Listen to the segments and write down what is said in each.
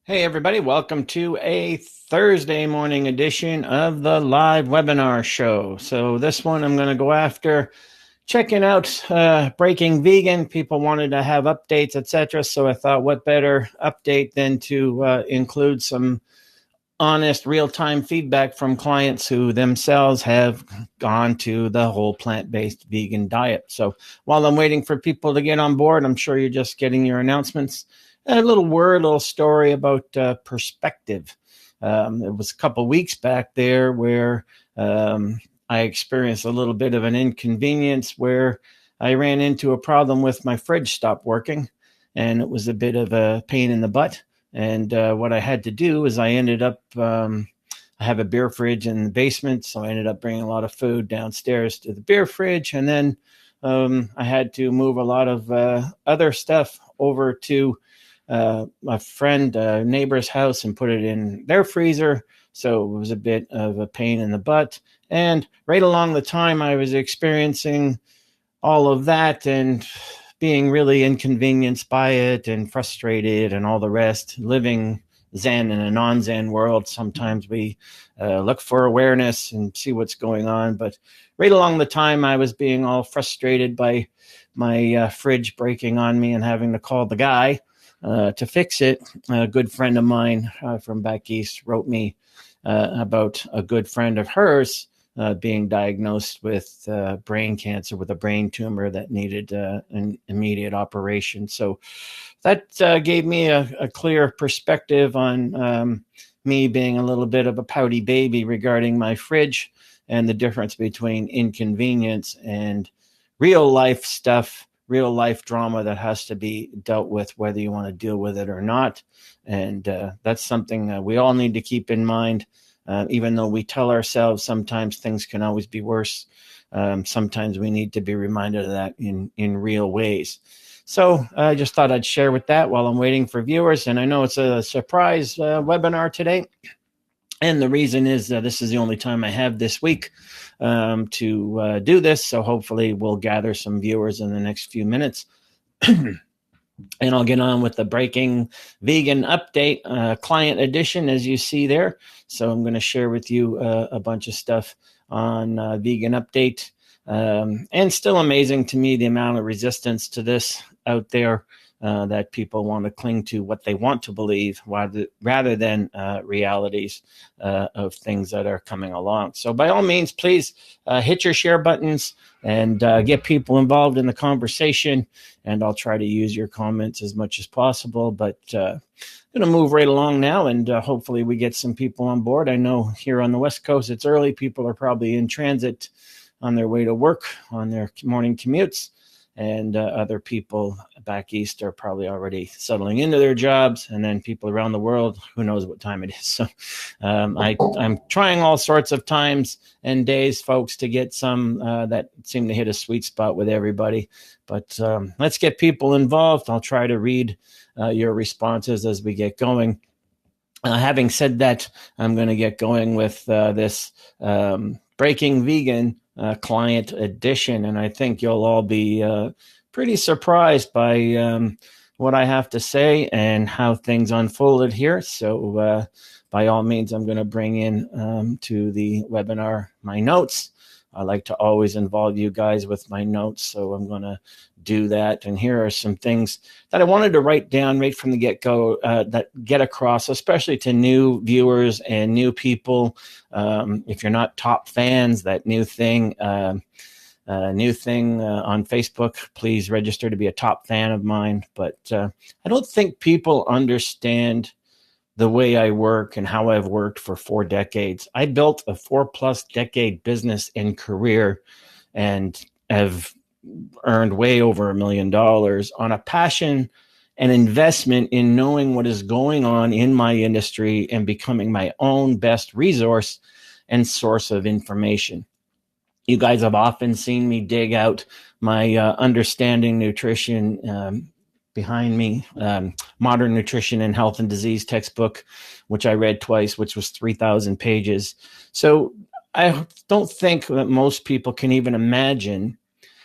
Hey, everybody, welcome to a Thursday morning edition of the live webinar show. So, this one I'm going to go after checking out Breaking Vegan. People wanted to have updates, etc. So, I thought, what better update than to include some honest, real time feedback from clients who themselves have gone to the whole plant based vegan diet. So, while I'm waiting for people to get on board, I'm sure you're just getting your announcements. A little story about perspective. It was a couple of weeks back there where I experienced a little bit of an inconvenience where I ran into a problem with my fridge stopped working, and it was a bit of a pain in the butt. And what I had to do is I ended up, I have a beer fridge in the basement, so I ended up bringing a lot of food downstairs to the beer fridge, and then I had to move a lot of other stuff over to a friend, neighbor's house and put it in their freezer. So it was a bit of a pain in the butt. And right along the time I was experiencing all of that and being really inconvenienced by it and frustrated and all the rest, living Zen in a non-Zen world, sometimes we look for awareness and see what's going on. But right along the time I was being all frustrated by my fridge breaking on me and having to call the guy to fix it, a good friend of mine from back east wrote me about a good friend of hers being diagnosed with brain cancer, with a brain tumor that needed an immediate operation. So that gave me a clear perspective on me being a little bit of a pouty baby regarding my fridge and the difference between inconvenience and real life stuff, real life drama that has to be dealt with, whether you want to deal with it or not. And that's something we all need to keep in mind. Even though we tell ourselves sometimes things can always be worse, sometimes we need to be reminded of that in real ways. So I just thought I'd share with that while I'm waiting for viewers. And I know it's a surprise webinar today. And the reason is this is the only time I have this week to do this. So hopefully we'll gather some viewers in the next few minutes. And I'll get on with the Breaking Vegan Update client edition, as you see there. So I'm going to share with you a bunch of stuff on Vegan Update. And still amazing to me the amount of resistance to this out there, that people want to cling to what they want to believe rather than realities of things that are coming along. So by all means, please hit your share buttons and get people involved in the conversation. And I'll try to use your comments as much as possible. But I'm going to move right along now, and hopefully we get some people on board. I know here on the West Coast, it's early. People are probably in transit on their way to work, on their morning commutes. And other people back east are probably already settling into their jobs. And then people around the world, who knows what time it is. So I'm trying all sorts of times and days, folks, to get some that seem to hit a sweet spot with everybody. But let's get people involved. I'll try to read your responses as we get going. Having said that, I'm going to get going with this Breaking Vegan client edition, and I think you'll all be pretty surprised by what I have to say and how things unfolded here. So by all means, I'm going to bring in to the webinar my notes. I like to always involve you guys with my notes, so I'm going to do that. And here are some things that I wanted to write down right from the get-go that get across, especially to new viewers and new people. If you're not top fans, that new thing on Facebook, please register to be a top fan of mine. But I don't think people understand the way I work and how I've worked for 4 decades. I built a 4+ decade business and career and have earned way over $1 million on a passion and investment in knowing what is going on in my industry and becoming my own best resource and source of information. You guys have often seen me dig out my Understanding Nutrition behind me, Modern Nutrition and Health and Disease textbook, which I read twice, which was 3,000 pages. So I don't think that most people can even imagine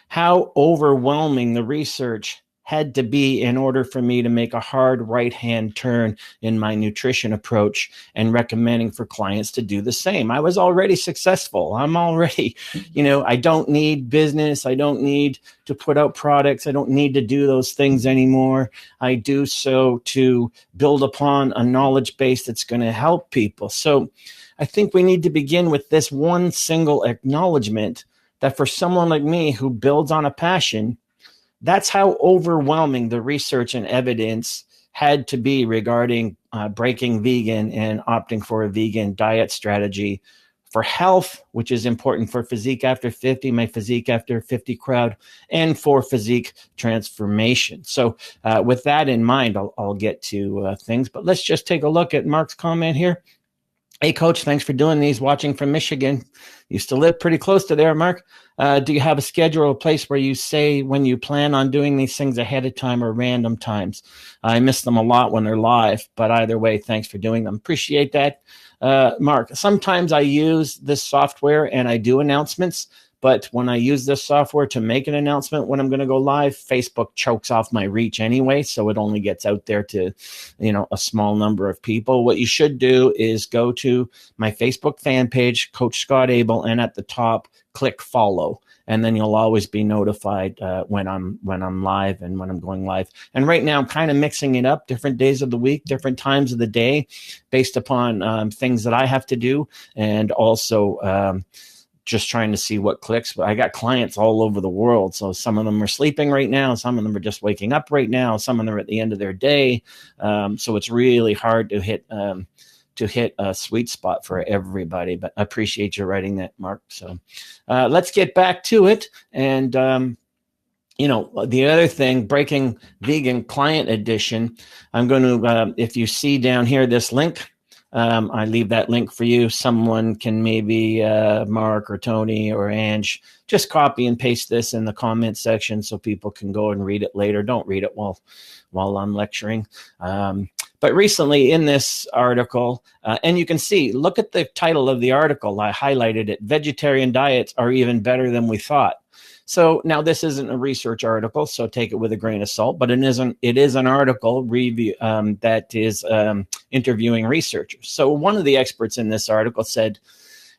how overwhelming the research had to be in order for me to make a hard right-hand turn in my nutrition approach and recommending for clients to do the same. I was already successful. I'm already, I don't need business. I don't need to put out products. I don't need to do those things anymore. I do so to build upon a knowledge base that's going to help people. So I think we need to begin with this one single acknowledgement that for someone like me who builds on a passion, that's how overwhelming the research and evidence had to be regarding breaking vegan and opting for a vegan diet strategy for health, which is important for Physique After 50, my Physique After 50 crowd, and for physique transformation. So with that in mind, I'll get to things, but let's just take a look at Mark's comment here. Hey, Coach, thanks for doing these. Watching from Michigan. Used to live pretty close to there, Mark. Do you have a schedule or a place where you say when you plan on doing these things ahead of time or random times? I miss them a lot when they're live, but either way, thanks for doing them. Appreciate that, Mark. Sometimes I use this software and I do announcements, but when I use this software to make an announcement when I'm going to go live, Facebook chokes off my reach anyway, so it only gets out there to, a small number of people. What you should do is go to my Facebook fan page, Coach Scott Abel, and at the top, click follow, and then you'll always be notified when I'm live and when I'm going live. And right now, I'm kind of mixing it up, different days of the week, different times of the day, based upon things that I have to do, and also just trying to see what clicks. But I got clients all over the world. So some of them are sleeping right now. Some of them are just waking up right now. Some of them are at the end of their day. So it's really hard to hit a sweet spot for everybody. But I appreciate you writing that, Mark. So let's get back to it. And, the other thing, Breaking Vegan Client Edition, I'm going to, if you see down here, this link, I leave that link for you. Someone can maybe Mark or Tony or Ange just copy and paste this in the comment section so people can go and read it later. Don't read it while I'm lecturing. But recently in this article, and you can see, look at the title of the article. I highlighted it. Vegetarian diets are even better than we thought. So now this isn't a research article, so take it with a grain of salt, but it is an article review that is interviewing researchers. So one of the experts in this article said,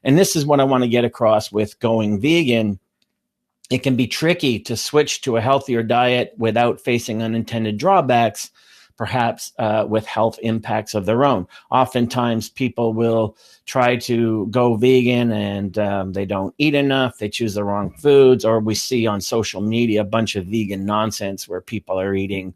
and this is what I want to get across with going vegan, it can be tricky to switch to a healthier diet without facing unintended drawbacks, perhaps with health impacts of their own. Oftentimes people will try to go vegan and they don't eat enough, they choose the wrong foods, or we see on social media a bunch of vegan nonsense where people are eating,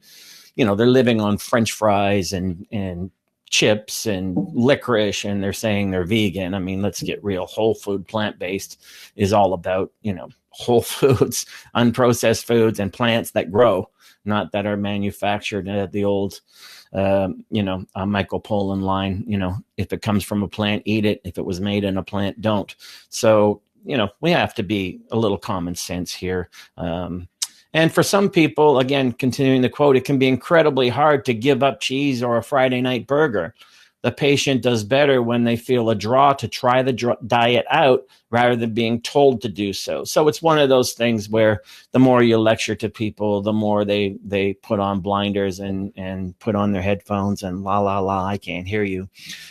they're living on French fries and chips and licorice, and they're saying they're vegan. I mean, let's get real. Whole food, plant-based is all about, whole foods, unprocessed foods, and plants that grow, not that are manufactured at the old, Michael Pollan line, if it comes from a plant, eat it. If it was made in a plant, don't. So, we have to be a little common sense here. And for some people, again, continuing the quote, it can be incredibly hard to give up cheese or a Friday night burger. The patient does better when they feel a draw to try the diet out rather than being told to do so. So it's one of those things where the more you lecture to people, the more they put on blinders and put on their headphones and la, I can't hear you.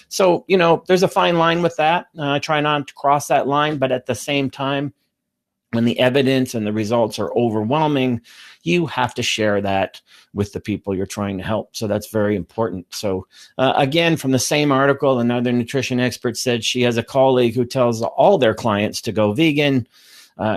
So, there's a fine line with that. I try not to cross that line, but at the same time, when the evidence and the results are overwhelming, you have to share that with the people you're trying to help. So that's very important. So again, from the same article, another nutrition expert said she has a colleague who tells all their clients to go vegan.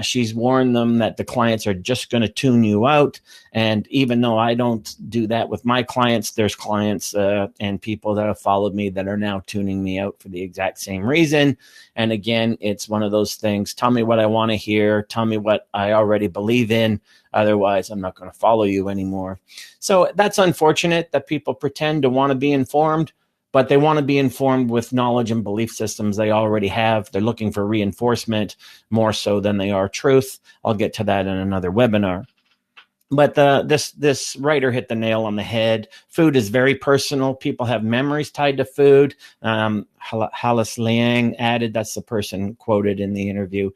She's warned them that the clients are just going to tune you out. And even though I don't do that with my clients, there's clients and people that have followed me that are now tuning me out for the exact same reason. And again, it's one of those things. Tell me what I want to hear. Tell me what I already believe in. Otherwise, I'm not going to follow you anymore. So that's unfortunate that people pretend to want to be informed, but they want to be informed with knowledge and belief systems they already have. They're looking for reinforcement more so than they are truth. I'll get to that in another webinar. But this writer hit the nail on the head. Food is very personal. People have memories tied to food. Halas Liang added, that's the person quoted in the interview.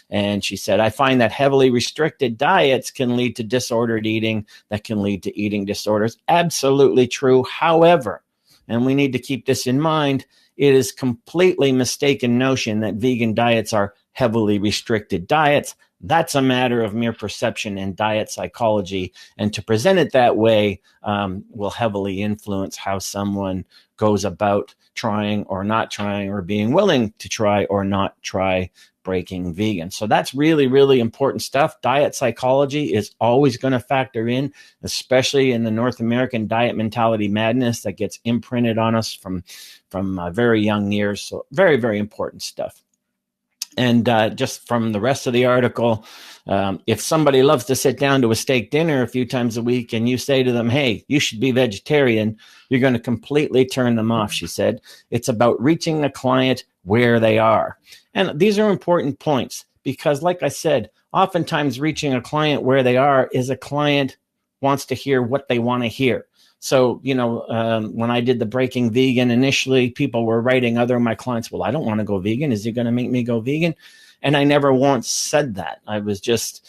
And she said, I find that heavily restricted diets can lead to disordered eating, that can lead to eating disorders. Absolutely true. However, and we need to keep this in mind, it is completely mistaken notion that vegan diets are heavily restricted diets. That's a matter of mere perception and diet psychology. And to present it that way will heavily influence how someone goes about trying or not trying, or being willing to try or not try breaking vegan. So that's really, really important stuff. Diet psychology is always going to factor in, especially in the North American diet mentality madness that gets imprinted on us from very young years. So very, very important stuff. And just from the rest of the article, if somebody loves to sit down to a steak dinner a few times a week and you say to them, hey, you should be vegetarian, you're going to completely turn them off, she said. It's about reaching the client where they are. And these are important points because, like I said, oftentimes reaching a client where they are is a client wants to hear what they want to hear. So, when I did the Breaking Vegan initially, people were writing other of my clients, well, I don't want to go vegan. Is he going to make me go vegan? And I never once said that. I was just,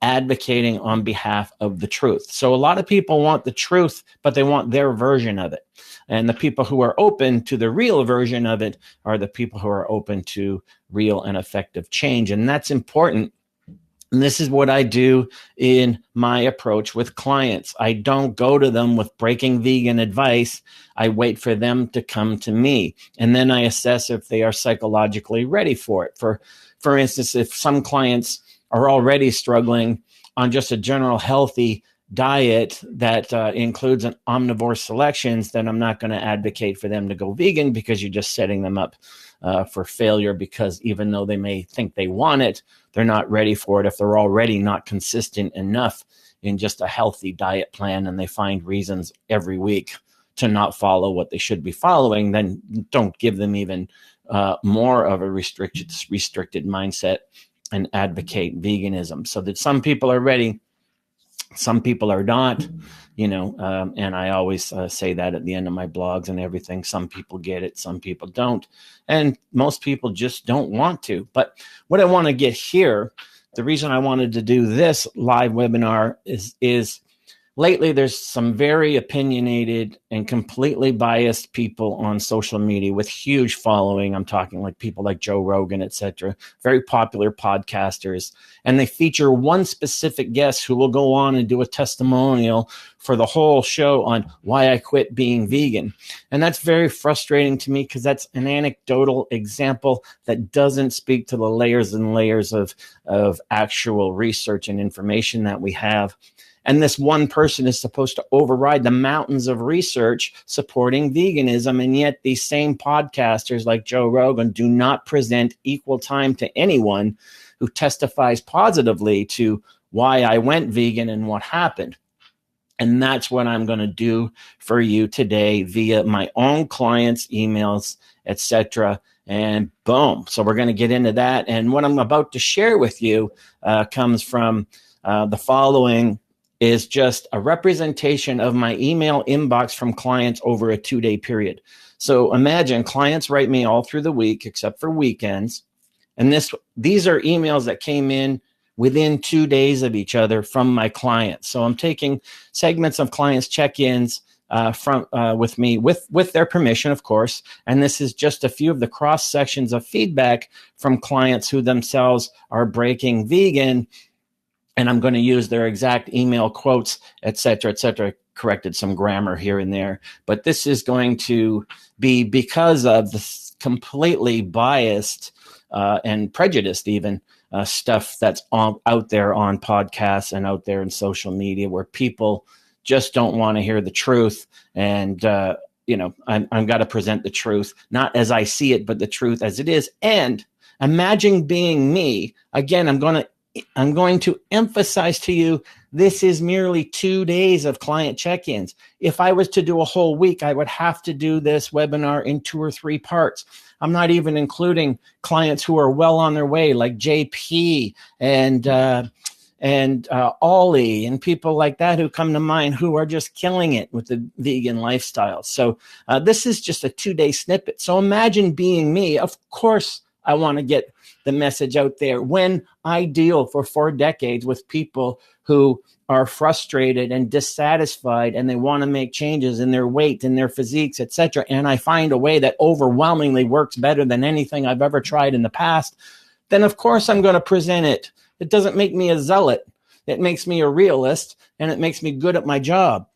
advocating on behalf of the truth. So a lot of people want the truth, but they want their version of it. And the people who are open to the real version of it are the people who are open to real and effective change. And that's important. And this is what I do in my approach with clients. I don't go to them with breaking vegan advice. I wait for them to come to me. And then I assess if they are psychologically ready for it. For instance, if some clients are already struggling on just a general healthy diet that includes an omnivore selections, then I'm not going to advocate for them to go vegan, because you're just setting them up for failure, because even though they may think they want it, they're not ready for it. If they're already not consistent enough in just a healthy diet plan and they find reasons every week to not follow what they should be following, then don't give them even more of a restricted mindset and advocate veganism. So that some people are ready, some people are not, and I always say that at the end of my blogs and everything. Some people get it, some people don't. And most people just don't want to. But what I want to get here, the reason I wanted to do this live webinar is lately there's some very opinionated and completely biased people on social media with huge following. I'm talking like people like Joe Rogan, etc., very popular podcasters. And they feature one specific guest who will go on and do a testimonial for the whole show on why I quit being vegan. And that's very frustrating to me, because that's an anecdotal example that doesn't speak to the layers and layers of actual research and information that we have. And this one person is supposed to override the mountains of research supporting veganism. And yet these same podcasters like Joe Rogan do not present equal time to anyone who testifies positively to why I went vegan and what happened. And that's what I'm going to do for you today via my own clients' emails, etc. And boom. So we're going to get into that. And what I'm about to share with you comes from the following is just a representation of my email inbox from clients over a 2-day period. So imagine clients write me all through the week except for weekends. And these are emails that came in within 2 days of each other from my clients. So I'm taking segments of clients' check-ins with me with their permission, of course. And this is just a few of the cross sections of feedback from clients who themselves are breaking vegan. And I'm going to use their exact email quotes, et cetera, corrected some grammar here and there. But this is going to be because of the completely biased and prejudiced even stuff that's out there on podcasts and out there in social media, where people just don't want to hear the truth. And, I'm got to present the truth, not as I see it, but the truth as it is. And imagine being me. Again, I'm going to emphasize to you, this is merely 2 days of client check-ins. If I was to do a whole week, I would have to do this webinar in 2 or 3 parts. I'm not even including clients who are well on their way, like JP and Ollie and people like that who come to mind, who are just killing it with the vegan lifestyle. So this is just a 2-day snippet. So imagine being me. Of course, I want to get the message out there. When I deal for 4 decades with people who are frustrated and dissatisfied and they want to make changes in their weight and their physiques, etc., and I find a way that overwhelmingly works better than anything I've ever tried in the past, then of course I'm going to present it. It doesn't make me a zealot. It makes me a realist, and it makes me good at my job.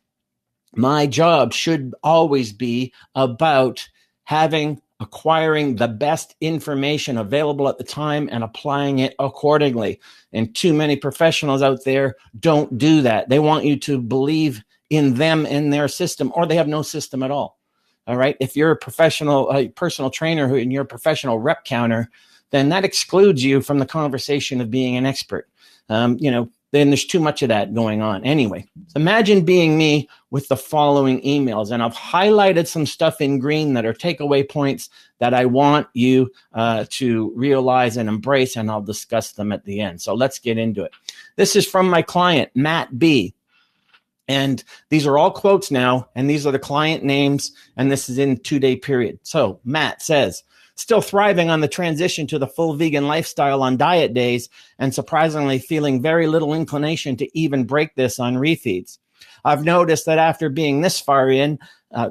My job should always be about acquiring the best information available at the time and applying it accordingly. And too many professionals out there don't do that. They want you to believe in them and their system, or they have no system at all. All right. If you're a personal trainer and you're a professional rep counter, then that excludes you from the conversation of being an expert. Then there's too much of that going on. Anyway, imagine being me with the following emails, and I've highlighted some stuff in green that are takeaway points that I want you to realize and embrace, and I'll discuss them at the end. So let's get into it. This is from my client, Matt B. And these are all quotes now, and these are the client names, and this is in 2-day period. So Matt says, still thriving on the transition to the full vegan lifestyle on diet days, and surprisingly feeling very little inclination to even break this on refeeds. I've noticed that after being this far in,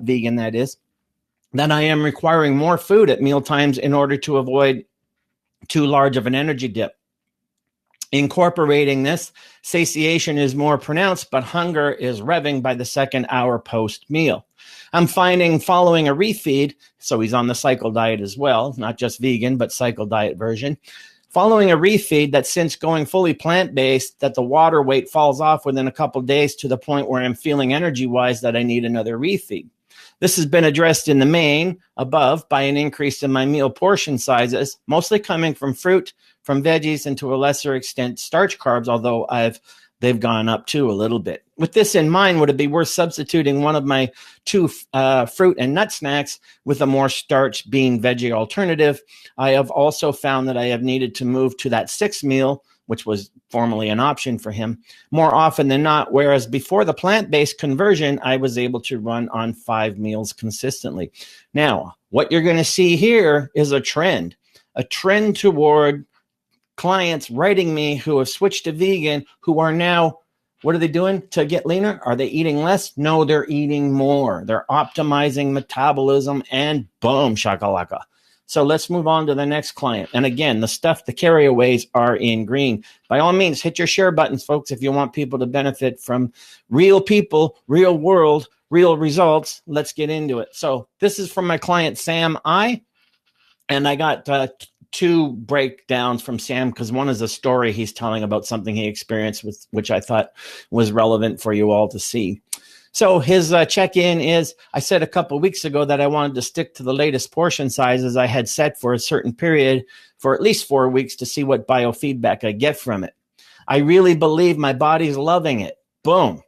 vegan that is, that I am requiring more food at mealtimes in order to avoid too large of an energy dip. Incorporating this, satiation is more pronounced, but hunger is revving by the second hour post-meal. I'm finding following a refeed, so he's on the cycle diet as well, not just vegan, but cycle diet version. Following a refeed, that since going fully plant-based, that the water weight falls off within a couple days to the point where I'm feeling energy-wise that I need another refeed. This has been addressed in the main above by an increase in my meal portion sizes, mostly coming from fruit, from veggies, and to a lesser extent starch carbs, although they've gone up too a little bit. With this in mind, would it be worth substituting one of my 2 fruit and nut snacks with a more starch bean veggie alternative? I have also found that I have needed to move to that 6th meal, which was formerly an option for him, more often than not, whereas before the plant-based conversion, I was able to run on 5 meals consistently. Now, what you're going to see here is a trend toward clients writing me who have switched to vegan, who are now, what are they doing to get leaner? Are they eating less? No, they're eating more. They're optimizing metabolism, and boom, shakalaka. So let's move on to the next client. And again, the carryaways are in green. By all means, hit your share buttons, folks, if you want people to benefit from real people, real world, real results. Let's get into it. So this is from my client, Sam I. And I got 2 breakdowns from Sam, because one is a story he's telling about something he experienced, with which I thought was relevant for you all to see. So his check-in is, I said a couple of weeks ago that I wanted to stick to the latest portion sizes I had set for a certain period for at least 4 weeks to see what biofeedback I get from it. I really believe my body's loving it. Boom.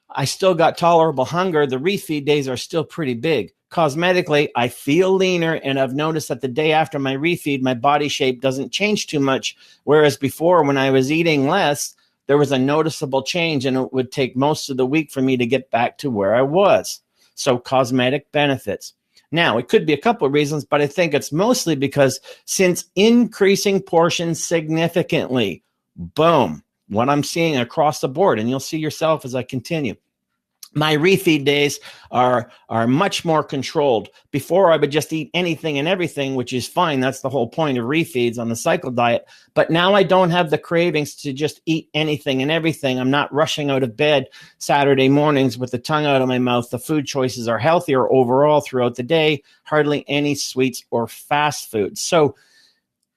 I still got tolerable hunger. The refeed days are still pretty big. Cosmetically, I feel leaner, and I've noticed that the day after my refeed, my body shape doesn't change too much, whereas before, when I was eating less, there was a noticeable change, and it would take most of the week for me to get back to where I was. So cosmetic benefits. Now, it could be a couple of reasons, but I think it's mostly because since increasing portions significantly, boom, what I'm seeing across the board, and you'll see yourself as I continue. My refeed days are much more controlled. Before, I would just eat anything and everything, which is fine. That's the whole point of refeeds on the cycle diet. But now I don't have the cravings to just eat anything and everything. I'm not rushing out of bed Saturday mornings with the tongue out of my mouth. The food choices are healthier overall throughout the day. Hardly any sweets or fast food. So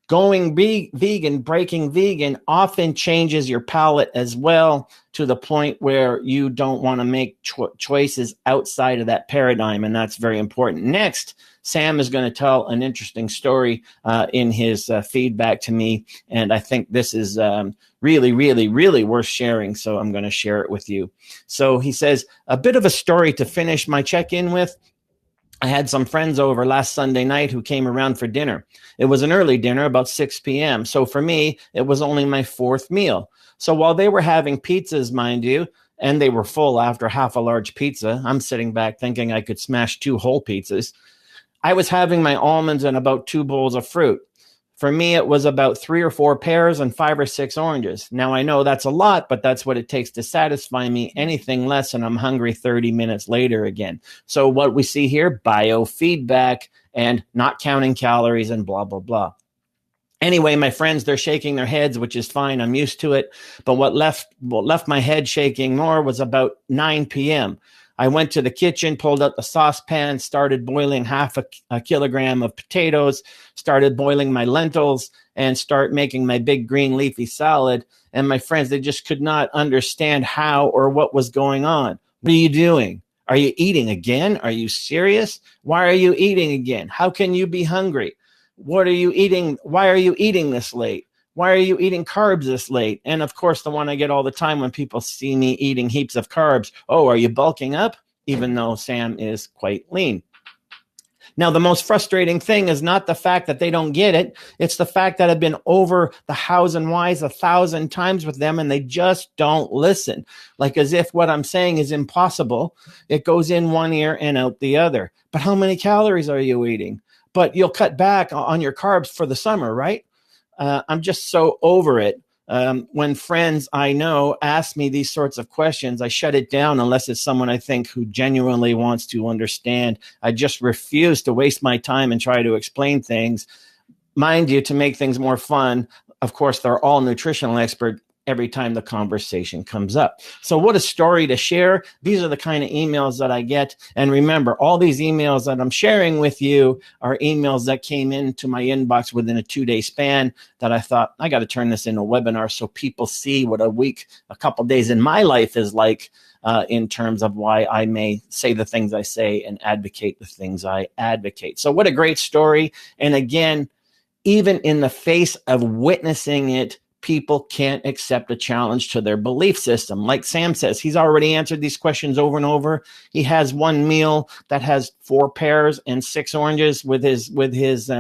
going vegan, breaking vegan often changes your palate as well, to the point where you don't want to make choices outside of that paradigm, and that's very important. Next, Sam is going to tell an interesting story in his feedback to me, and I think this is really, really, really worth sharing, so I'm going to share it with you. So he says, a bit of a story to finish my check-in with. I had some friends over last Sunday night who came around for dinner. It was an early dinner, about 6 p.m. So for me, it was only my 4th meal. So while they were having pizzas, mind you, and they were full after half a large pizza, I'm sitting back thinking I could smash 2 whole pizzas. I was having my almonds and about 2 bowls of fruit. For me, it was about 3 or 4 pears and 5 or 6 oranges. Now, I know that's a lot, but that's what it takes to satisfy me. Anything less, and I'm hungry 30 minutes later again. So what we see here, biofeedback and not counting calories and blah, blah, blah. Anyway, my friends, they're shaking their heads, which is fine. I'm used to it. But what left my head shaking more was about 9 p.m. I went to the kitchen, pulled out the saucepan, started boiling half a kilogram of potatoes, started boiling my lentils, and start making my big green leafy salad. And my friends, they just could not understand how or what was going on. What are you doing? Are you eating again? Are you serious? Why are you eating again? How can you be hungry? What are you eating? Why are you eating this late? Why are you eating carbs this late? And of course, the one I get all the time when people see me eating heaps of carbs. Oh, are you bulking up? Even though Sam is quite lean. Now, the most frustrating thing is not the fact that they don't get it. It's the fact that I've been over the hows and whys 1,000 times with them, and they just don't listen. Like as if what I'm saying is impossible. It goes in one ear and out the other. But how many calories are you eating? But you'll cut back on your carbs for the summer, right? I'm just so over it. When friends I know ask me these sorts of questions, I shut it down unless it's someone I think who genuinely wants to understand. I just refuse to waste my time and try to explain things. Mind you, to make things more fun, of course, they're all nutritional experts every time the conversation comes up. So what a story to share. These are the kind of emails that I get. And remember, all these emails that I'm sharing with you are emails that came into my inbox within a 2-day span that I thought, I got to turn this into a webinar so people see what a couple days in my life is like in terms of why I may say the things I say and advocate the things I advocate. So what a great story. And again, even in the face of witnessing it, people can't accept a challenge to their belief system. Like Sam says, he's already answered these questions over and over. He has one meal that has 4 pears and 6 oranges with his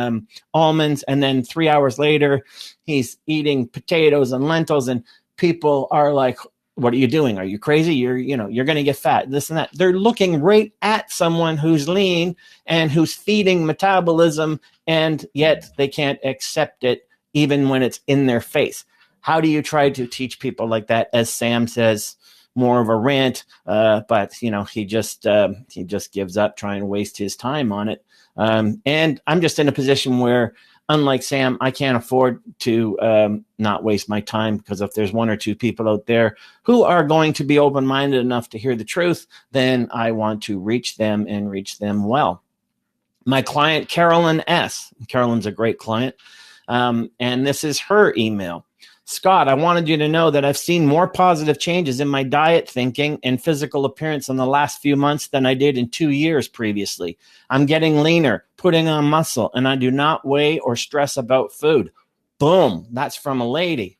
almonds, and then 3 hours later, he's eating potatoes and lentils, and people are like, "What are you doing? Are you crazy? You're going to get fat." This and that. They're looking right at someone who's lean and who's feeding metabolism, and yet they can't accept it even when it's in their face. How do you try to teach people like that? As Sam says, more of a rant, but he just gives up trying to waste his time on it. And I'm just in a position where, unlike Sam, I can't afford to not waste my time, because if there's 1 or 2 people out there who are going to be open-minded enough to hear the truth, then I want to reach them and reach them well. My client, Carolyn S. Carolyn's a great client. And this is her email. Scott, I wanted you to know that I've seen more positive changes in my diet thinking and physical appearance in the last few months than I did in 2 years previously. I'm getting leaner, putting on muscle, and I do not weigh or stress about food. Boom. That's from a lady.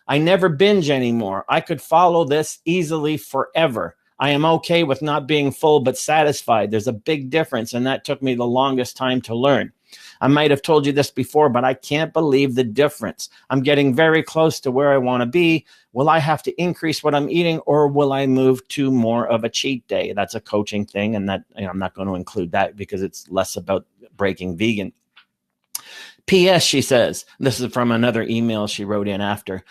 I never binge anymore. I could follow this easily forever. I am okay with not being full but satisfied. There's a big difference, and that took me the longest time to learn. I might have told you this before, but I can't believe the difference. I'm getting very close to where I want to be. Will I have to increase what I'm eating, or will I move to more of a cheat day? That's a coaching thing, and that I'm not going to include that because it's less about breaking vegan. P.S. She says, this is from another email she wrote in after.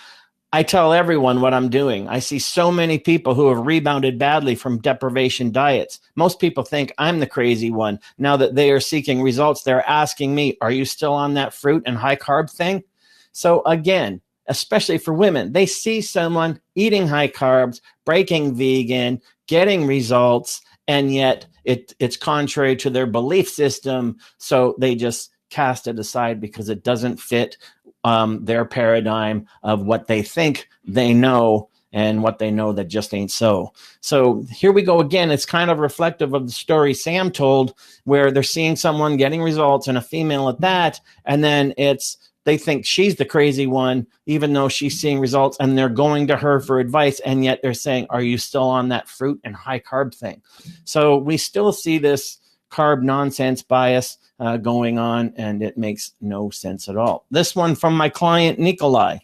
I tell everyone what I'm doing. I see so many people who have rebounded badly from deprivation diets. Most people think I'm the crazy one. Now that they are seeking results, they're asking me, are you still on that fruit and high carb thing? So again, especially for women, they see someone eating high carbs, breaking vegan, getting results, and yet it's contrary to their belief system. So they just cast it aside because it doesn't fit their paradigm of what they think they know and what they know that just ain't so. So here we go again. It's kind of reflective of the story Sam told, where they're seeing someone getting results, and a female at that, and then they think she's the crazy one, even though she's seeing results, and they're going to her for advice, and yet they're saying, are you still on that fruit and high carb thing? So we still see this carb nonsense bias going on, and it makes no sense at all. This one from my client, Nikolai.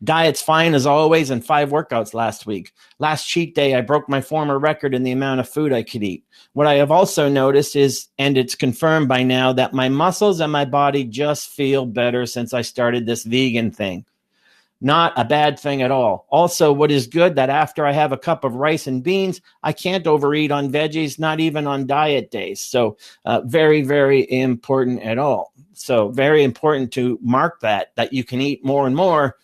Diet's fine as always, and 5 workouts last week. Last cheat day, I broke my former record in the amount of food I could eat. What I have also noticed is, and it's confirmed by now, that my muscles and my body just feel better since I started this vegan thing. Not a bad thing at all. Also, what is good, that after I have a cup of rice and beans, I can't overeat on veggies, not even on diet days. So very, very important at all. So very important to mark that you can eat more and more,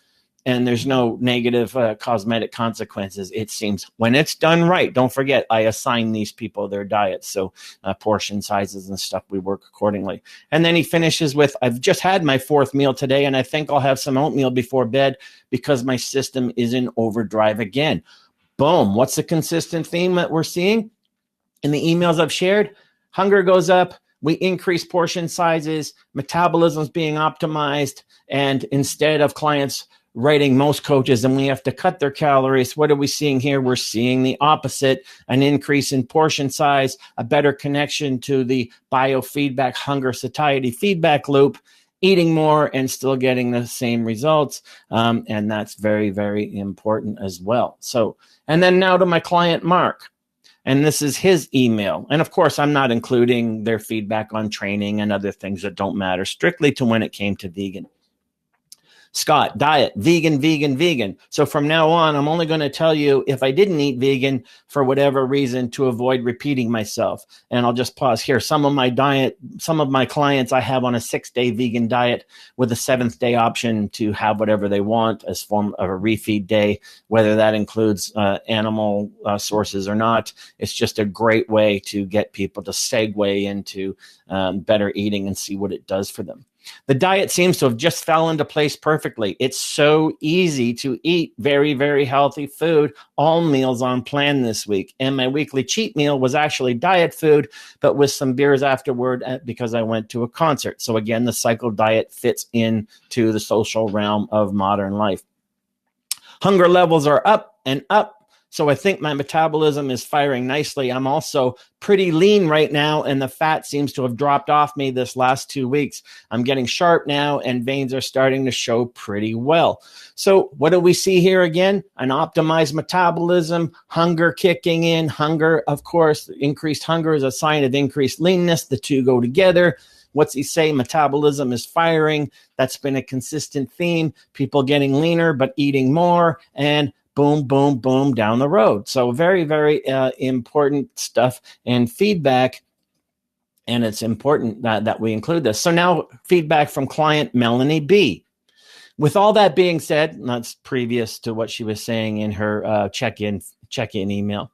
and there's no negative cosmetic consequences, it seems. When it's done right, don't forget, I assign these people their diets. So portion sizes and stuff, we work accordingly. And then he finishes with, I've just had my 4th meal today, and I think I'll have some oatmeal before bed because my system is in overdrive again. Boom. What's the consistent theme that we're seeing in the emails I've shared? Hunger goes up. We increase portion sizes. Metabolism is being optimized. And instead of clients writing most coaches and we have to cut their calories, what are we seeing here? We're seeing the opposite, an increase in portion size, a better connection to the biofeedback, hunger satiety feedback loop, eating more and still getting the same results. And that's very, very important as well. So, and then now to my client, Mark. And this is his email. And of course, I'm not including their feedback on training and other things that don't matter, strictly to when it came to vegan. Scott, diet, vegan, vegan, vegan. So from now on, I'm only going to tell you if I didn't eat vegan for whatever reason to avoid repeating myself. And I'll just pause here. Some of my clients I have on a 6-day vegan diet with a 7th day option to have whatever they want as form of a refeed day, whether that includes animal sources or not. It's just a great way to get people to segue into better eating and see what it does for them. The diet seems to have just fell into place perfectly. It's so easy to eat very, very healthy food, all meals on plan this week. And my weekly cheat meal was actually diet food, but with some beers afterward because I went to a concert. So again, the cycle diet fits into the social realm of modern life. Hunger levels are up and up. So I think my metabolism is firing nicely. I'm also pretty lean right now, and the fat seems to have dropped off me this last 2 weeks. I'm getting sharp now, and veins are starting to show pretty well. So what do we see here again? An optimized metabolism, hunger kicking in. Hunger, of course, increased hunger is a sign of increased leanness. The two go together. What's he say? Metabolism is firing. That's been a consistent theme. People getting leaner, but eating more, and boom, boom, boom down the road. So very, very important stuff and feedback. And it's important that we include this. So now feedback from client Melanie B. With all that being said, that's previous to what she was saying in her check-in email,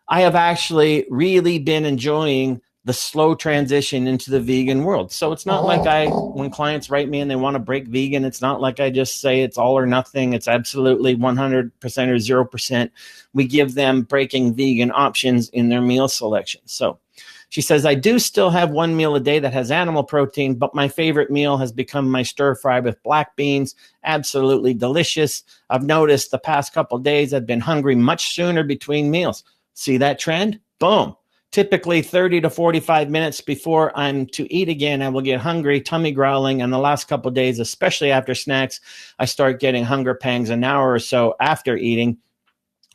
I have actually really been enjoying the slow transition into the vegan world. So it's not like when clients write me and they want to break vegan, it's not like I just say it's all or nothing. It's absolutely 100% or 0%. We give them breaking vegan options in their meal selection. So she says, I do still have 1 meal a day that has animal protein, but my favorite meal has become my stir fry with black beans. Absolutely delicious. I've noticed the past couple of days I've been hungry much sooner between meals. See that trend? Boom. Typically 30 to 45 minutes before I'm to eat again, I will get hungry, tummy growling, and the last couple of days, especially after snacks, I start getting hunger pangs an hour or so after eating.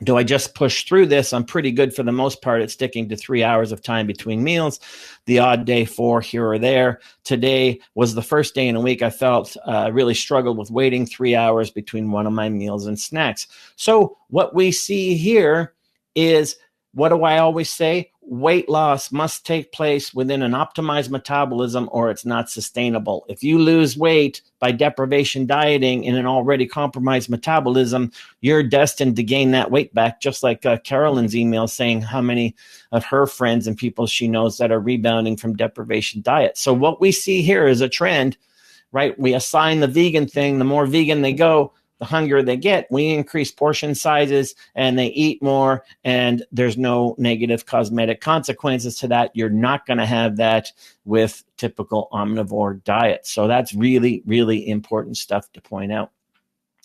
Do I just push through this? I'm pretty good for the most part at sticking to 3 hours of time between meals, the odd day 4 here or there. Today was the first day in a week I felt really struggled with waiting 3 hours between one of my meals and snacks. So what we see here is, what do I always say? Weight loss must take place within an optimized metabolism or it's not sustainable. If you lose weight by deprivation dieting in an already compromised metabolism, you're destined to gain that weight back, just like Carolyn's email saying how many of her friends and people she knows that are rebounding from deprivation diet. So what we see here is a trend, right? We assign the vegan thing. The more vegan they go, the hungrier they get. We increase portion sizes and they eat more, and there's no negative cosmetic consequences to that. You're not going to have that with typical omnivore diet. So that's really, really important stuff to point out.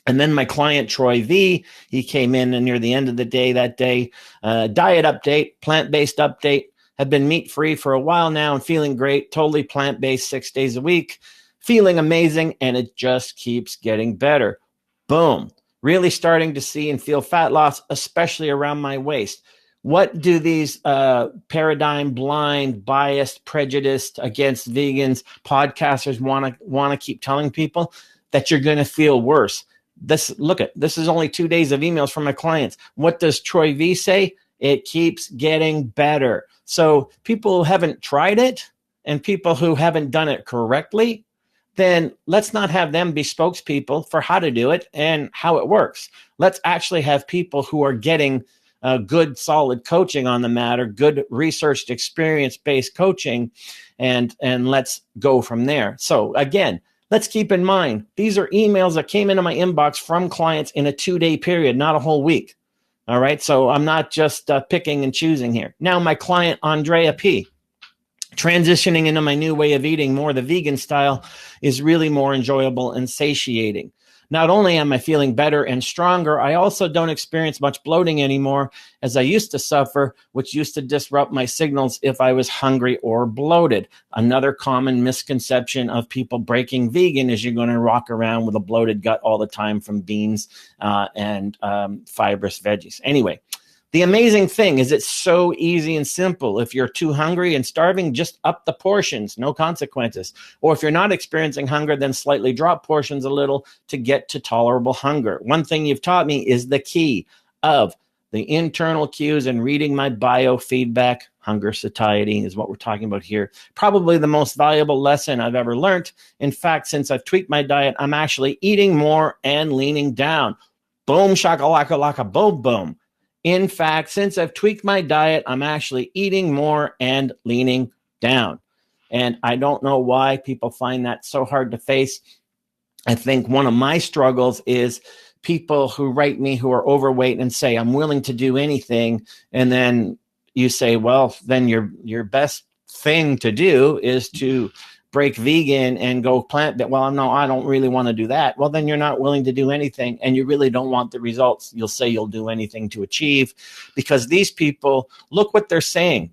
And then my client, Troy V, he came in and near the end of the day that day, diet update, plant-based update, have been meat-free for a while now and feeling great, totally plant-based 6 days a week, feeling amazing, and it just keeps getting better. Boom. Really starting to see and feel fat loss, especially around my waist. What do these paradigm blind, biased, prejudiced against vegans podcasters want to keep telling people? That you're going to feel worse. This is only 2 days of emails from my clients. What does Troy V say? It keeps getting better. So people who haven't tried it and people who haven't done it correctly, then let's not have them be spokespeople for how to do it and how it works. Let's actually have people who are getting good, solid coaching on the matter, good researched, experience-based coaching, and let's go from there. So again, let's keep in mind, these are emails that came into my inbox from clients in a 2-day period, not a whole week. All right, so I'm not just picking and choosing here. Now, my client, Andrea P., transitioning into my new way of eating, more the vegan style, is really more enjoyable and satiating. Not only am I feeling better and stronger, I also don't experience much bloating anymore as I used to suffer, which used to disrupt my signals if I was hungry or bloated. Another common misconception of people breaking vegan is you're going to walk around with a bloated gut all the time from beans and fibrous veggies. Anyway, the amazing thing is it's so easy and simple. If you're too hungry and starving, just up the portions, no consequences. Or if you're not experiencing hunger, then slightly drop portions a little to get to tolerable hunger. One thing you've taught me is the key of the internal cues and reading my biofeedback. Hunger satiety is what we're talking about here. Probably the most valuable lesson I've ever learned. In fact, since I've tweaked my diet, I'm actually eating more and leaning down. Boom, shakalaka laka, boom, boom. In fact, since I've tweaked my diet, I'm actually eating more and leaning down. And I don't know why people find that so hard to face. I think one of my struggles is people who write me who are overweight and say, I'm willing to do anything. And then you say, well, then your best thing to do is to break vegan and go plant-based. Well, no, I don't really want to do that. Well, then you're not willing to do anything and you really don't want the results you'll say you'll do anything to achieve, because these people, look what they're saying.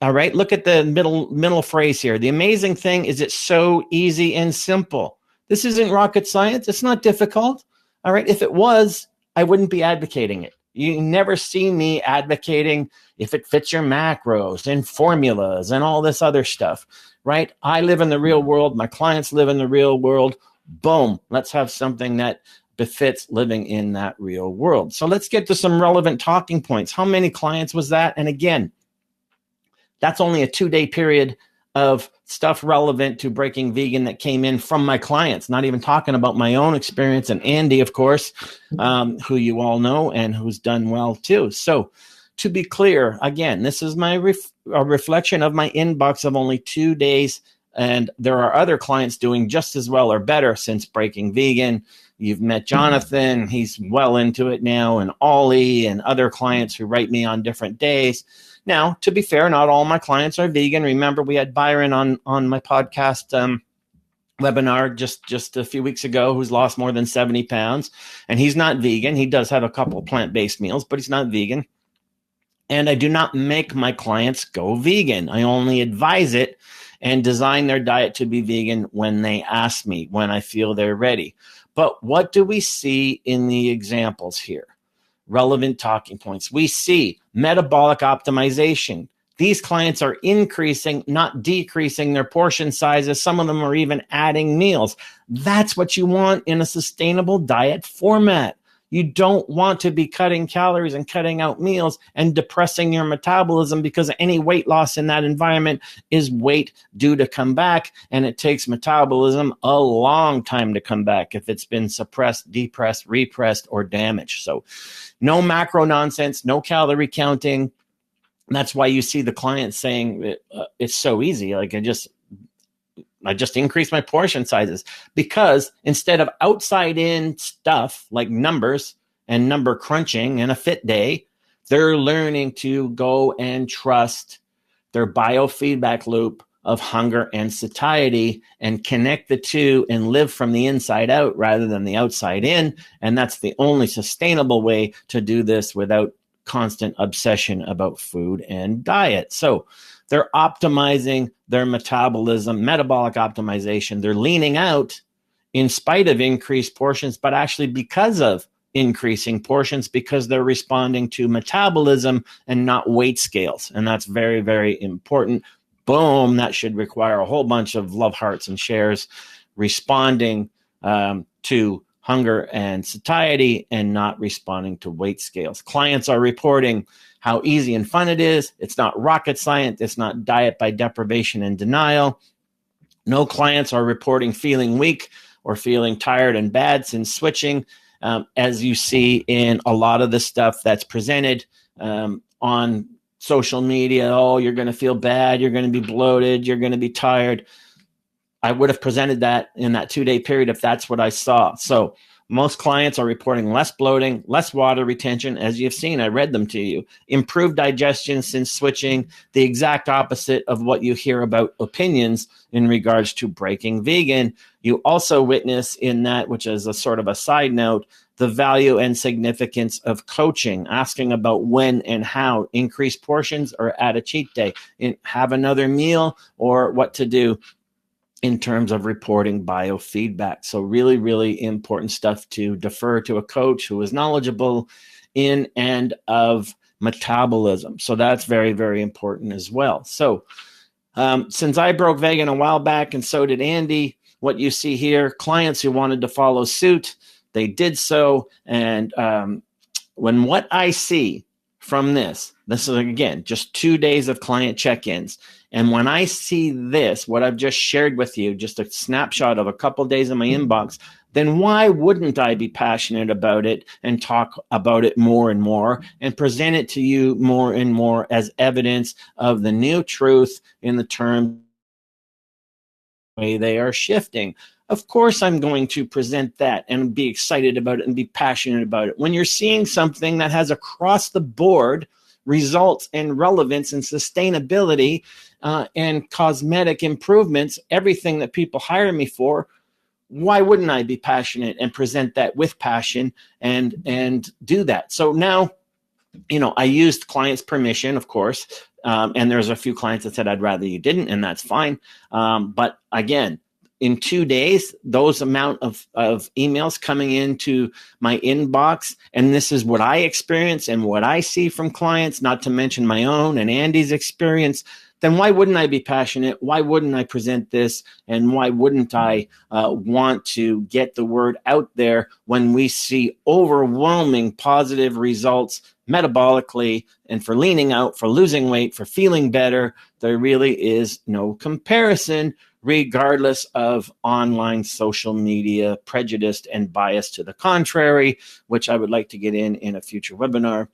All right, look at the middle phrase here. The amazing thing is it's so easy and simple. This isn't rocket science. It's not difficult. All right, if it was, I wouldn't be advocating it. You never see me advocating if it fits your macros and formulas and all this other stuff, right? I live in the real world. My clients live in the real world. Boom. Let's have something that befits living in that real world. So let's get to some relevant talking points. How many clients was that? And again, that's only a 2-day period of stuff relevant to breaking vegan that came in from my clients, not even talking about my own experience. And Andy, of course, who you all know and who's done well too. So to be clear, again, this is my a reflection of my inbox of only 2 days. And there are other clients doing just as well or better since breaking vegan. You've met Jonathan. He's well into it now, and Ollie and other clients who write me on different days. Now, to be fair, not all my clients are vegan. Remember, we had Byron on my podcast webinar just a few weeks ago, who's lost more than 70 pounds, and he's not vegan. He does have a couple plant-based meals, but he's not vegan. And I do not make my clients go vegan. I only advise it and design their diet to be vegan when they ask me, when I feel they're ready. But what do we see in the examples here? Relevant talking points. We see metabolic optimization. These clients are increasing, not decreasing their portion sizes. Some of them are even adding meals. That's what you want in a sustainable diet format. You don't want to be cutting calories and cutting out meals and depressing your metabolism, because any weight loss in that environment is weight due to come back, and it takes metabolism a long time to come back if it's been suppressed, depressed, repressed, or damaged. So no macro nonsense, no calorie counting. That's why you see the clients saying it's so easy. Like I just increased my portion sizes, because instead of outside in stuff like numbers and number crunching and a fit day, they're learning to go and trust their biofeedback loop of hunger and satiety and connect the two and live from the inside out rather than the outside in. And that's the only sustainable way to do this without constant obsession about food and diet. So they're optimizing their metabolism, metabolic optimization. They're leaning out in spite of increased portions, but actually because of increasing portions, because they're responding to metabolism and not weight scales. And that's very, very important. Boom, that should require a whole bunch of love hearts and shares, responding to hunger and satiety and not responding to weight scales. Clients are reporting how easy and fun it is. It's not rocket science. It's not diet by deprivation and denial. No clients are reporting feeling weak or feeling tired and bad since switching, as you see in a lot of the stuff that's presented on social media. Oh, you're going to feel bad. You're going to be bloated. You're going to be tired. I would have presented that in that 2-day period if that's what I saw. So most clients are reporting less bloating, less water retention. As you've seen, I read them to you. Improved digestion since switching, the exact opposite of what you hear about opinions in regards to breaking vegan. You also witness in that, which is a sort of a side note, the value and significance of coaching, asking about when and how, increase portions or add a cheat day, have another meal, or what to do in terms of reporting biofeedback. So really, really important stuff to defer to a coach who is knowledgeable in and of metabolism. So that's very, very important as well. So since I broke vegan a while back, and so did Andy, what you see here, clients who wanted to follow suit, they did so. And when what I see from this is, again, just 2 days of client check-ins. And when I see this, what I've just shared with you, just a snapshot of a couple of days in my inbox, then why wouldn't I be passionate about it and talk about it more and more and present it to you more and more as evidence of the new truth in the term way they are shifting? Of course, I'm going to present that and be excited about it and be passionate about it. When you're seeing something that has across the board results and relevance and sustainability and cosmetic improvements, everything that people hire me for, why wouldn't I be passionate and present that with passion and do that? So now, I used clients' permission, of course, and there's a few clients that said, I'd rather you didn't, and that's fine. But again, in 2 days, those amount of emails coming into my inbox, and this is what I experience and what I see from clients, not to mention my own and Andy's experience, then why wouldn't I be passionate? Why wouldn't I present this? And why wouldn't I want to get the word out there when we see overwhelming positive results metabolically and for leaning out, for losing weight, for feeling better? There really is no comparison, regardless of online social media prejudice and bias to the contrary, which I would like to get in a future webinar.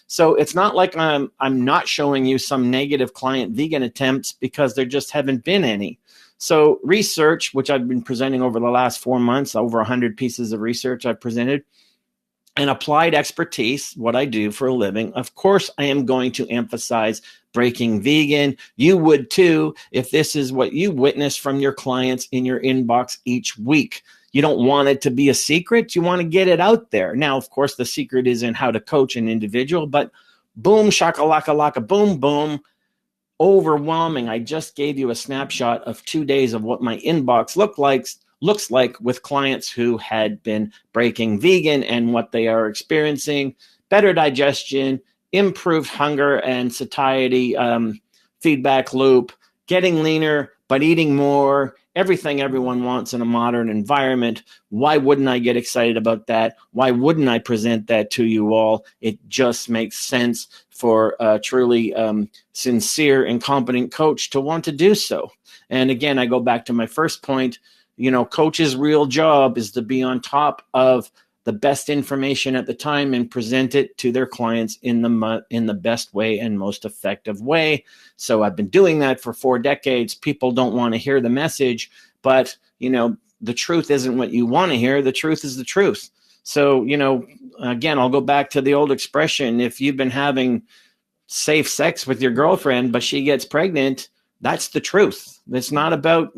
So it's not like I'm not showing you some negative client vegan attempts, because there just haven't been any. So research, which I've been presenting over the last 4 months, over 100 pieces of research I've presented, and applied expertise, what I do for a living. Of course, I am going to emphasize breaking vegan. You would too if this is what you witness from your clients in your inbox each week. You don't want it to be a secret. You want to get it out there. Now, of course, the secret is in how to coach an individual, but boom, shakalaka laka, boom, boom, overwhelming. I just gave you a snapshot of 2 days of what my inbox looks like with clients who had been breaking vegan and what they are experiencing: better digestion, improved hunger and satiety feedback loop, getting leaner, but eating more, everything everyone wants in a modern environment. Why wouldn't I get excited about that? Why wouldn't I present that to you all? It just makes sense for a truly sincere and competent coach to want to do so. And again, I go back to my first point. Coach's real job is to be on top of the best information at the time and present it to their clients in the best way and most effective way. So I've been doing that for 4 decades. People don't want to hear the message, but the truth isn't what you want to hear. The truth is the truth. So, again, I'll go back to the old expression: if you've been having safe sex with your girlfriend, but she gets pregnant, that's the truth. It's not about,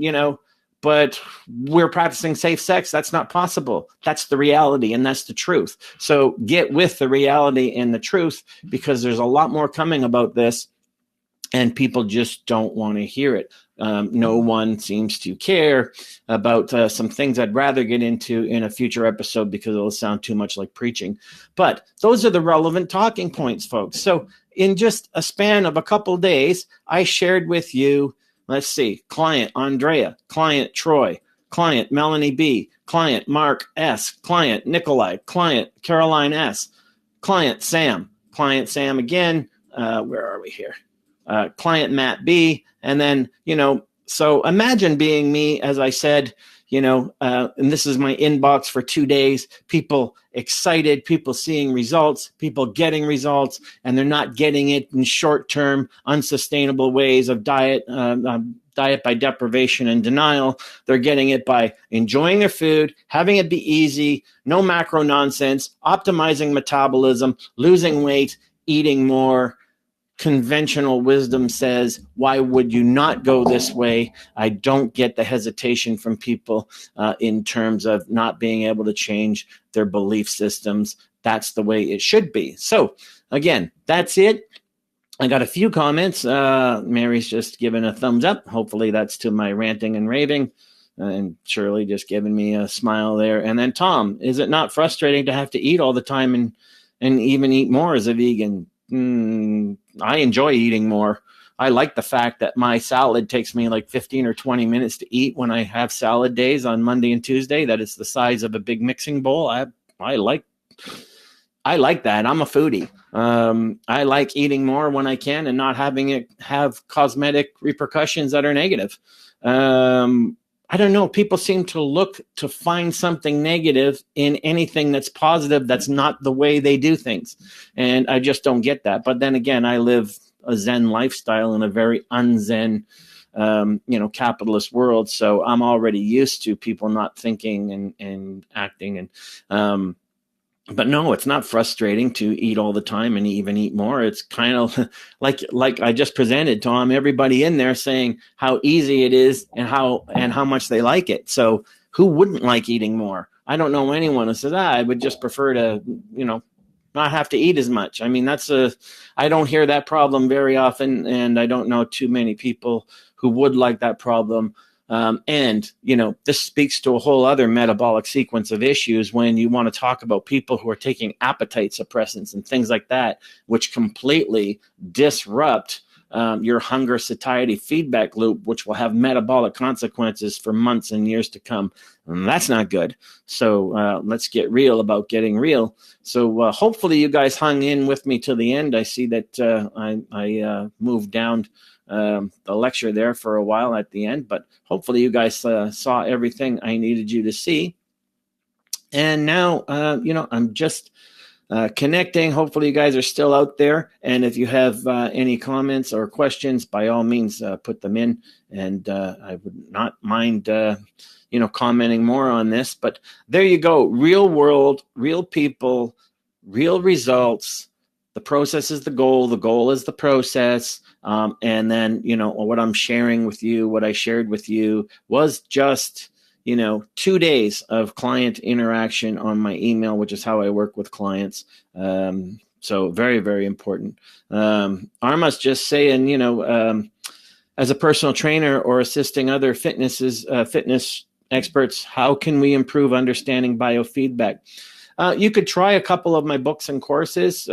but we're practicing safe sex. That's not possible. That's the reality, and that's the truth. So get with the reality and the truth, because there's a lot more coming about this. and people just don't want to hear it. No one seems to care about some things I'd rather get into in a future episode because it'll sound too much like preaching. But those are the relevant talking points, folks. So in just a span of a couple of days, I shared with you, let's see, client Andrea, client Troy, client Melanie B, client Mark S, client Nikolai, client Caroline S, client Sam again. Where are we here? Client Matt B. And then, so imagine being me, as I said, and this is my inbox for 2 days, people excited, people seeing results, people getting results, and they're not getting it in short-term, unsustainable ways of diet by deprivation and denial. They're getting it by enjoying their food, having it be easy, no macro nonsense, optimizing metabolism, losing weight, eating more. Conventional wisdom says, why would you not go this way? I don't get the hesitation from people in terms of not being able to change their belief systems. That's the way it should be. So again, that's it. I got a few comments. Mary's just given a thumbs up. Hopefully that's to my ranting and raving. And Shirley just giving me a smile there. And then Tom, is it not frustrating to have to eat all the time and even eat more as a vegan? I enjoy eating more. I like the fact that my salad takes me like 15 or 20 minutes to eat when I have salad days on Monday and Tuesday. That is the size of a big mixing bowl. I like that. I'm a foodie. I like eating more when I can and not having it have cosmetic repercussions that are negative. I don't know. People seem to look to find something negative in anything that's positive. That's not the way they do things. And I just don't get that. But then again, I live a Zen lifestyle in a very un-Zen, capitalist world. So I'm already used to people not thinking and acting. But no, it's not frustrating to eat all the time and even eat more. It's kind of like I just presented, Tom, everybody in there saying how easy it is and how much they like it. So who wouldn't like eating more? I don't know anyone who says, I would just prefer to, not have to eat as much. I mean, I don't hear that problem very often, and I don't know too many people who would like that problem. This speaks to a whole other metabolic sequence of issues when you want to talk about people who are taking appetite suppressants and things like that, which completely disrupt your hunger satiety feedback loop, which will have metabolic consequences for months and years to come. And that's not good. So let's get real about getting real. So hopefully you guys hung in with me to the end. I see that I moved down the lecture there for a while at the end, but hopefully you guys saw everything I needed you to see. And now, I'm just connecting. Hopefully you guys are still out there. And if you have any comments or questions, by all means, put them in. And I would not mind, commenting more on this. But there you go. Real world, real people, real results. The process is the goal. The goal is the process. And then, what I'm sharing with you, what I shared with you was just, 2 days of client interaction on my email, which is how I work with clients. So very, very important. Arma's just saying, as a personal trainer or assisting other fitness experts, how can we improve understanding biofeedback? You could try a couple of my books and courses.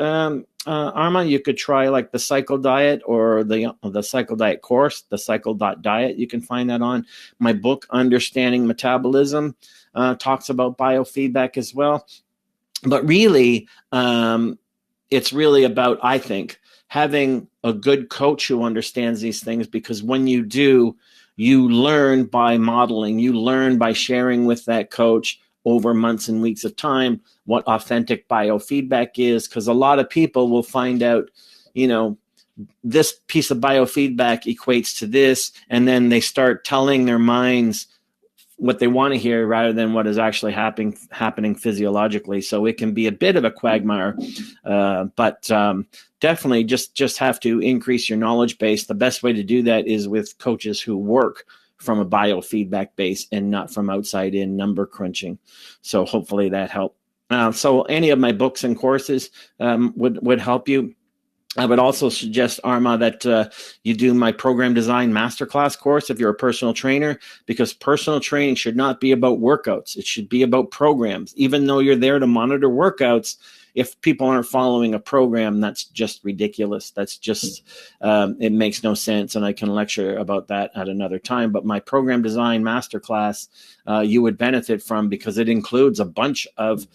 Arma, you could try like the Cycle Diet or the Cycle Diet course, the Cycle.diet. You can find that on my book, Understanding Metabolism, talks about biofeedback as well. But really, it's really about, I think, having a good coach who understands these things, because when you do, you learn by modeling, you learn by sharing with that coach over months and weeks of time what authentic biofeedback is, because a lot of people will find out, this piece of biofeedback equates to this, and then they start telling their minds what they want to hear rather than what is actually happening physiologically. So it can be a bit of a quagmire, but definitely just have to increase your knowledge base. The best way to do that is with coaches who work from a biofeedback base and not from outside in number crunching. So hopefully that helped. So any of my books and courses would help you. I would also suggest, Arma, that you do my program design masterclass course if you're a personal trainer, because personal training should not be about workouts. It should be about programs. Even though you're there to monitor workouts, if people aren't following a program, that's just ridiculous. That's just, it makes no sense. And I can lecture about that at another time. But my program design masterclass, you would benefit from, because it includes a bunch of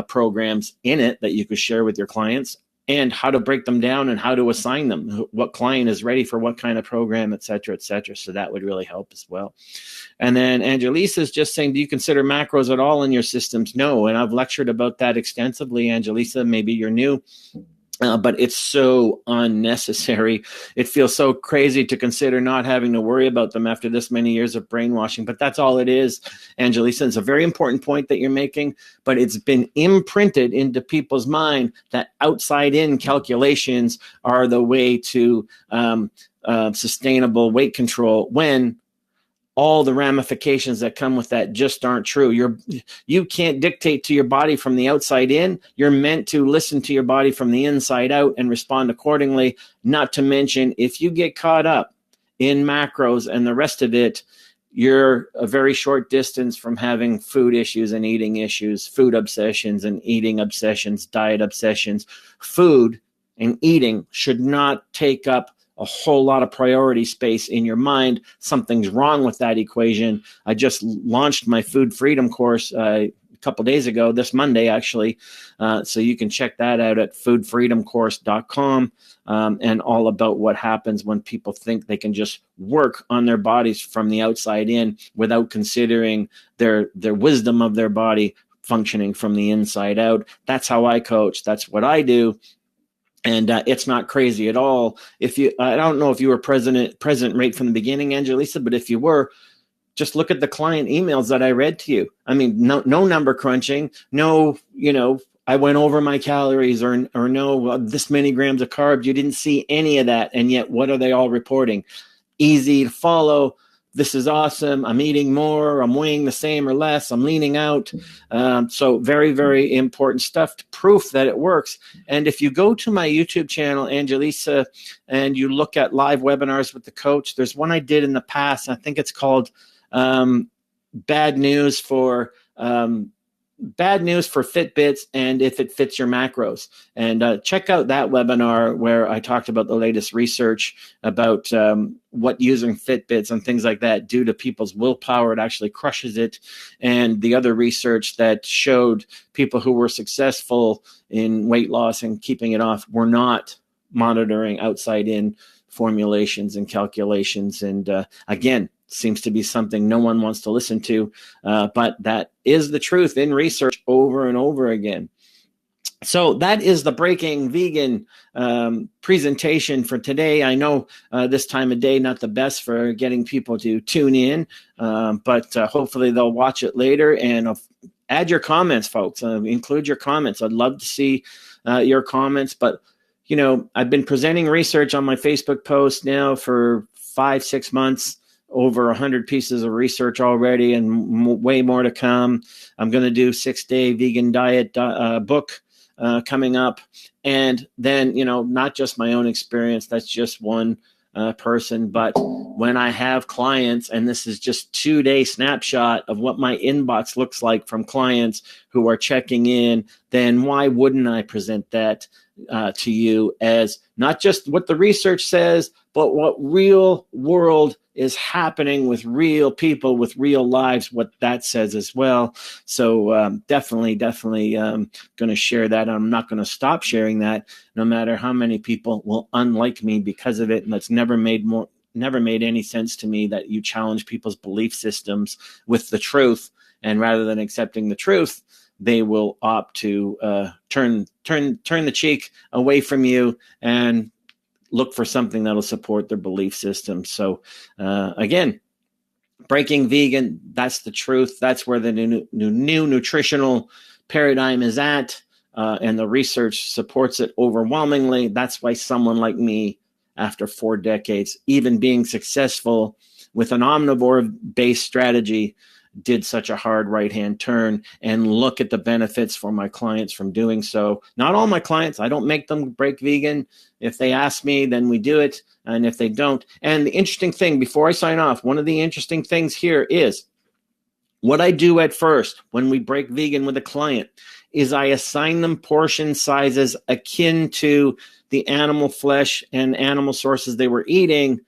programs in it that you could share with your clients, and how to break them down and how to assign them, what client is ready for what kind of program, et cetera, et cetera. So that would really help as well. And then Angelisa is just saying, do you consider macros at all in your systems? No. And I've lectured about that extensively, Angelisa. Maybe you're new. But it's so unnecessary. It feels so crazy to consider not having to worry about them after this many years of brainwashing. But that's all it is, Angelisa. It's a very important point that you're making, but it's been imprinted into people's mind that outside-in calculations are the way to sustainable weight control, when all the ramifications that come with that just aren't true. You can't dictate to your body from the outside in. You're meant to listen to your body from the inside out and respond accordingly. Not to mention, if you get caught up in macros and the rest of it, you're a very short distance from having food issues and eating issues, food obsessions and eating obsessions, diet obsessions. Food and eating should not take up a whole lot of priority space in your mind. Something's wrong with that equation. I just launched my food freedom course a couple days ago, this Monday, actually. So you can check that out at foodfreedomcourse.com, and all about what happens when people think they can just work on their bodies from the outside in without considering their wisdom of their body functioning from the inside out. That's how I coach. That's what I do. And it's not crazy at all. I don't know if you were present right from the beginning, Angelisa, but if you were, just look at the client emails that I read to you. I mean, no number crunching, no, I went over my calories, or no, this many grams of carbs. You didn't see any of that. And yet, what are they all reporting? Easy to follow. This is awesome. I'm eating more. I'm weighing the same or less. I'm leaning out. So very, very important stuff, to proof that it works. And if you go to my YouTube channel, Angelisa, and you look at live webinars with the coach, there's one I did in the past. I think it's called Bad News for Fitbits and if it fits your macros. And check out that webinar where I talked about the latest research about what using Fitbits and things like that do to people's willpower. It actually crushes it. And the other research that showed people who were successful in weight loss and keeping it off were not monitoring outside in formulations and calculations. And again, seems to be something no one wants to listen to, but that is the truth in research over and over again. So that is the Breaking Vegan presentation for today. I know this time of day, not the best for getting people to tune in, but hopefully they'll watch it later. And add your comments, folks. Include your comments. I'd love to see your comments. But, I've been presenting research on my Facebook post now for 5-6 months. Over 100 pieces of research already, and way more to come. I'm going to do 6-day vegan diet book coming up. And then, not just my own experience, that's just one person, but when I have clients, and this is just 2-day snapshot of what my inbox looks like from clients who are checking in, then why wouldn't I present that to you as not just what the research says, but what real world is happening with real people, with real lives, what that says as well. So definitely going to share that. I'm not going to stop sharing that, no matter how many people will unlike me because of it. And that's never made any sense to me, that you challenge people's belief systems with the truth, and rather than accepting the truth, they will opt to turn the cheek away from you and look for something that'll support their belief system. So again, Breaking Vegan, that's the truth. That's where the new nutritional paradigm is at, and the research supports it overwhelmingly. That's why someone like me, after 4 decades, even being successful with an omnivore-based strategy, did such a hard right-hand turn and look at the benefits for my clients from doing so. Not all my clients, I don't make them break vegan. If they ask me, then we do it. And if they don't, and the interesting thing before I sign off, one of the interesting things here is what I do at first when we break vegan with a client is I assign them portion sizes akin to the animal flesh and animal sources they were eating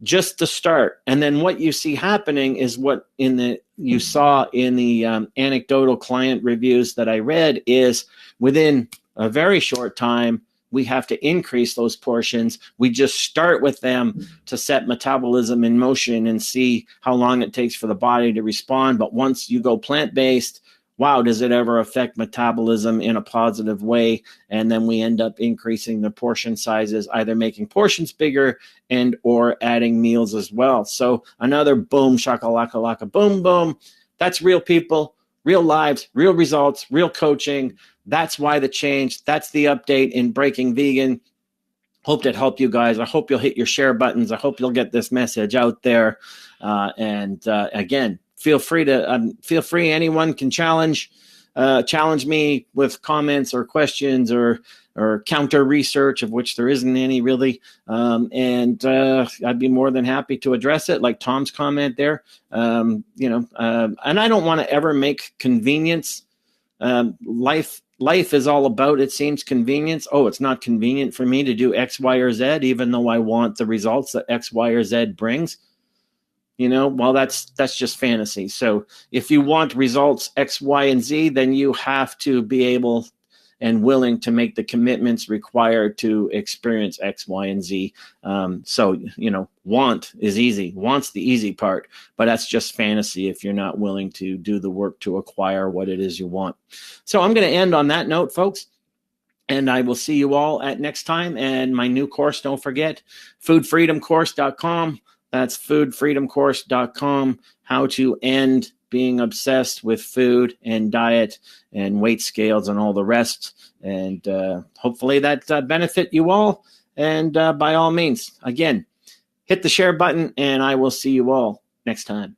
just to start. And then what you see happening is what you saw in the anecdotal client reviews that I read is within a very short time, we have to increase those portions. We just start with them to set metabolism in motion and see how long it takes for the body to respond. But once you go plant-based, wow, does it ever affect metabolism in a positive way? And then we end up increasing the portion sizes, either making portions bigger and or adding meals as well. So another boom, shakalaka laka, boom, boom. That's real people, real lives, real results, real coaching. That's why the change. That's the update in Breaking Vegan. Hope that helped you guys. I hope you'll hit your share buttons. I hope you'll get this message out there. Again, feel free. Anyone can challenge me with comments or questions or counter research, of which there isn't any really. I'd be more than happy to address it, like Tom's comment there. And I don't want to ever make convenience. Life is all about, it seems, convenience. Oh, it's not convenient for me to do X, Y, or Z, even though I want the results that X, Y, or Z brings. Well, that's just fantasy. So if you want results X, Y, and Z, then you have to be able and willing to make the commitments required to experience X, Y, and Z. Want is easy. Want's the easy part, but that's just fantasy if you're not willing to do the work to acquire what it is you want. So I'm going to end on that note, folks. And I will see you all at next time. And my new course, don't forget, foodfreedomcourse.com. That's foodfreedomcourse.com, how to end being obsessed with food and diet and weight scales and all the rest. And hopefully that benefit you all. And by all means, again, hit the share button and I will see you all next time.